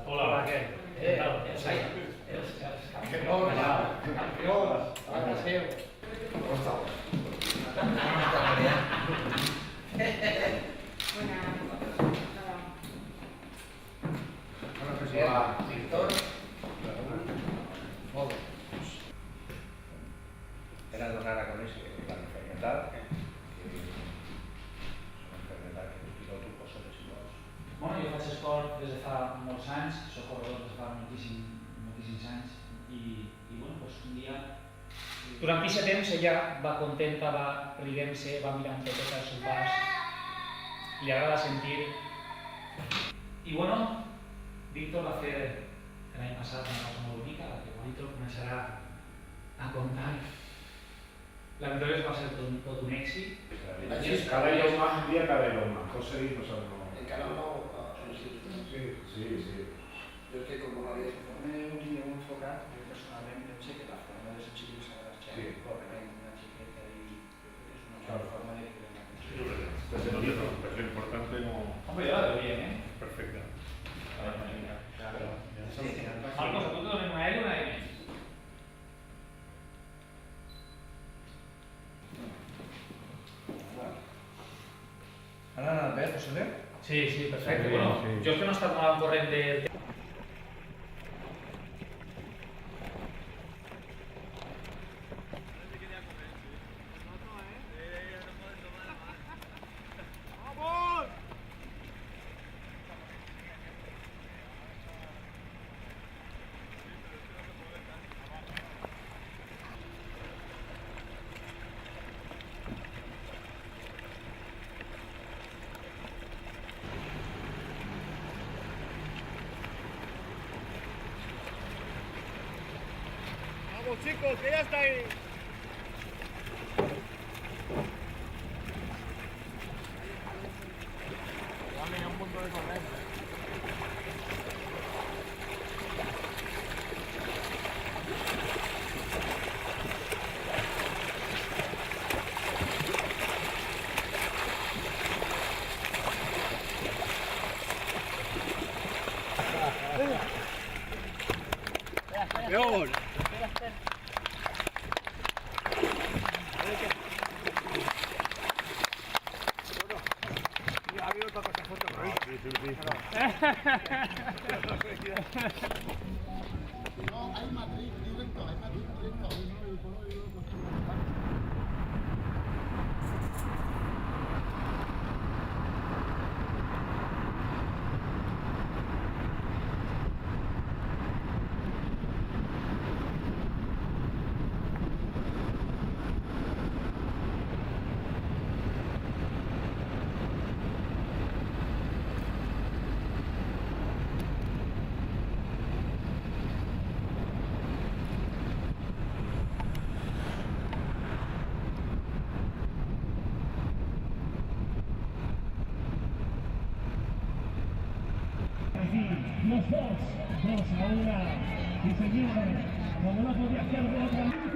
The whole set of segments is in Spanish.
Hola. Hola, Víctor. Era donar a conèixer la enfermedad, que és una enfermedad que el piloto posa lesions. Bueno, jo faig esport des de fa molts anys, soc corredor des de fa moltíssims anys i bueno, doncs un dia... Durant aquest temps ella va contenta, va riguent-se, va mirar un poquet al seu pas, li agrada sentir. I bueno, Víctor va fer l'any passat una cosa molt bonica, la que Víctor començarà a contar. L'Andrés va ser tot un èxit. Cada idioma, un día cada idioma. José dijo eso. El canal no Sí. Yo es que como lo había un vídeo muy enfocado, yo personalmente sé que la forma de esos chicos a las chicas, porque hay una chiqueta y es una forma de que Desde lo dijo, pero lo importante no... Hombre, ya lo veo bien, ¿eh? Perfecto. Marcos, ¿tú te dones una L o una M? Ara ha anat bé, José? Sí, perfecte. Sí, Bueno, sí. jo és que no he estat molt al corrent de... Vamos chicos, que ya está ahí. Dame un punto de corriente. Peor. Ha habido otra cosa foto por ahí. No, hay Madrid directo, hay Madrid directo. Los dos a una. Y señores, como no podía ser de otra manera.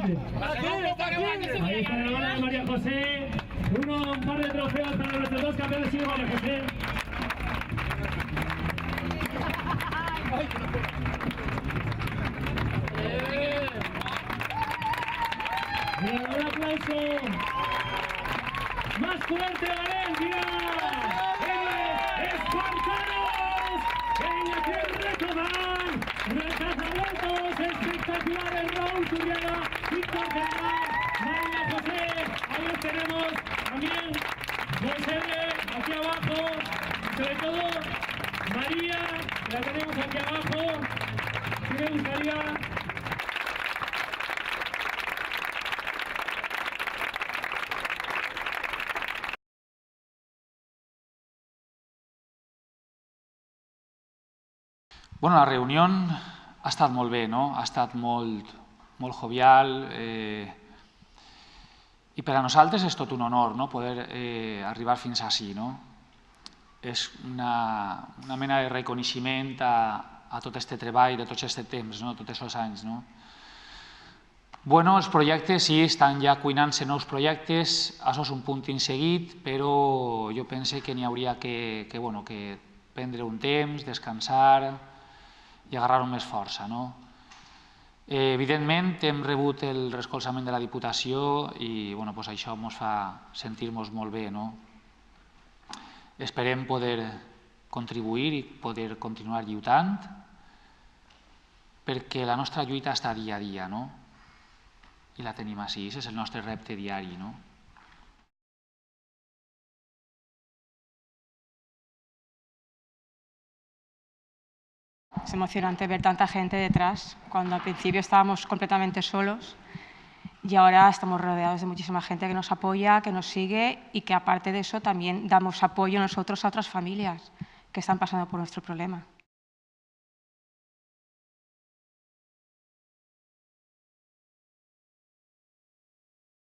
adelante. Ahí está la bola de María José. Un par de trofeos para nuestros dos campeones y María José. Un aplauso. Más fuerte, Valencia. Espartanos en aquel recordar. Recazamuertos espectaculares. Raúl Turriaga, Víctor Germán, María José. Ahí los tenemos también. José, aquí abajo. Sobre todo, María, la tenemos aquí abajo. Si me gustaría. Bueno, la reunió ha estat molt bé, no? Ha estat molt jovial i per a nosaltres és tot un honor, no? Poder arribar fins ací, no? És una mena de reconeixement a tot aquest treball de tots aquests temps, no? Tots aquests anys, no? Bueno, els projectes sí, estan ja cuinant-se nous projectes, això és un punt inseguit, però jo pense que n'hi hauria que prendre un temps, descansar i agarrar-ho amb més força. Evidentment, hem rebut el recolzament de la Diputació i això ens fa sentir-nos molt bé. Esperem poder contribuir i poder continuar lluitant perquè la nostra lluita està dia a dia i la tenim així, és el nostre repte diari. Es emocionante ver tanta gente detrás, cuando al principio estábamos completamente solos y ahora estamos rodeados de muchísima gente que nos apoya, que nos sigue y que aparte de eso también damos apoyo nosotros a otras familias que están pasando por nuestro problema.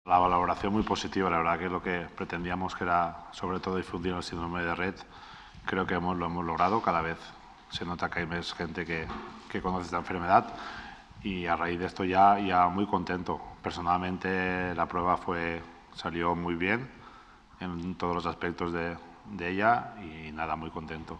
La valoración muy positiva, la verdad que es lo que pretendíamos, que era sobre todo difundir el síndrome de Rett. Creo que lo hemos logrado, cada vez se nota que hay más gente que conoce esta enfermedad y a raíz de esto ya muy contento. Personalmente la prueba salió muy bien en todos los aspectos de ella y nada, muy contento.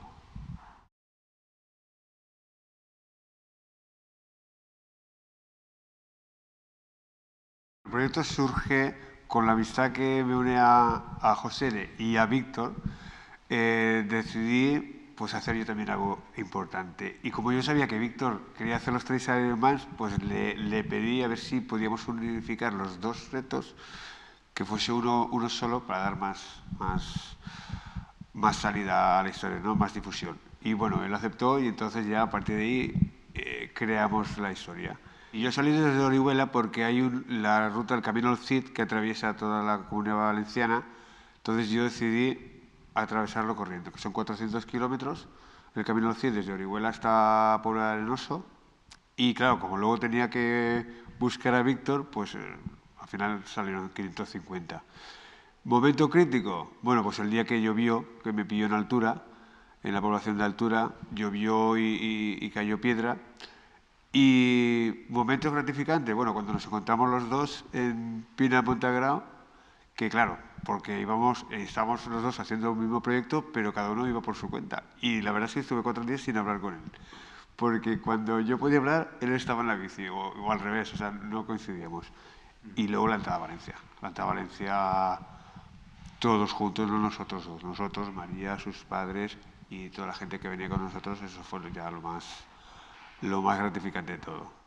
El proyecto surge con la amistad que me une a José y a Víctor. Decidí hacer yo también algo importante. Y como yo sabía que Víctor quería hacer los 3 Ironmans, pues le pedí a ver si podíamos unificar los 2 retos, que fuese uno solo para dar más salida a la historia, más difusión. Y bueno, él aceptó y entonces ya a partir de ahí creamos la historia. Y yo salí desde Orihuela porque hay la ruta del Camino al Cid que atraviesa toda la Comunidad Valenciana. Entonces yo decidí atravesarlo corriendo, que son 400 kilómetros. El Camino al Cid desde Orihuela hasta Puebla de Arenoso. Y claro, como luego tenía que buscar a Víctor, pues al final salieron 550. Momento crítico, bueno, pues el día que llovió, que me pilló en altura, en la población de altura, llovió y cayó piedra. Y momentos gratificantes, bueno, cuando nos encontramos los dos en Pina Montagrao, que claro, porque estábamos los dos haciendo el mismo proyecto, pero cada uno iba por su cuenta. Y la verdad es que estuve 4 días sin hablar con él. Porque cuando yo podía hablar, él estaba en la bici, o al revés, o sea, no coincidíamos. Y luego la entrada a Valencia. La entrada a Valencia, todos juntos, no nosotros dos. Nosotros, María, sus padres y toda la gente que venía con nosotros, eso fue ya lo más gratificante de todo.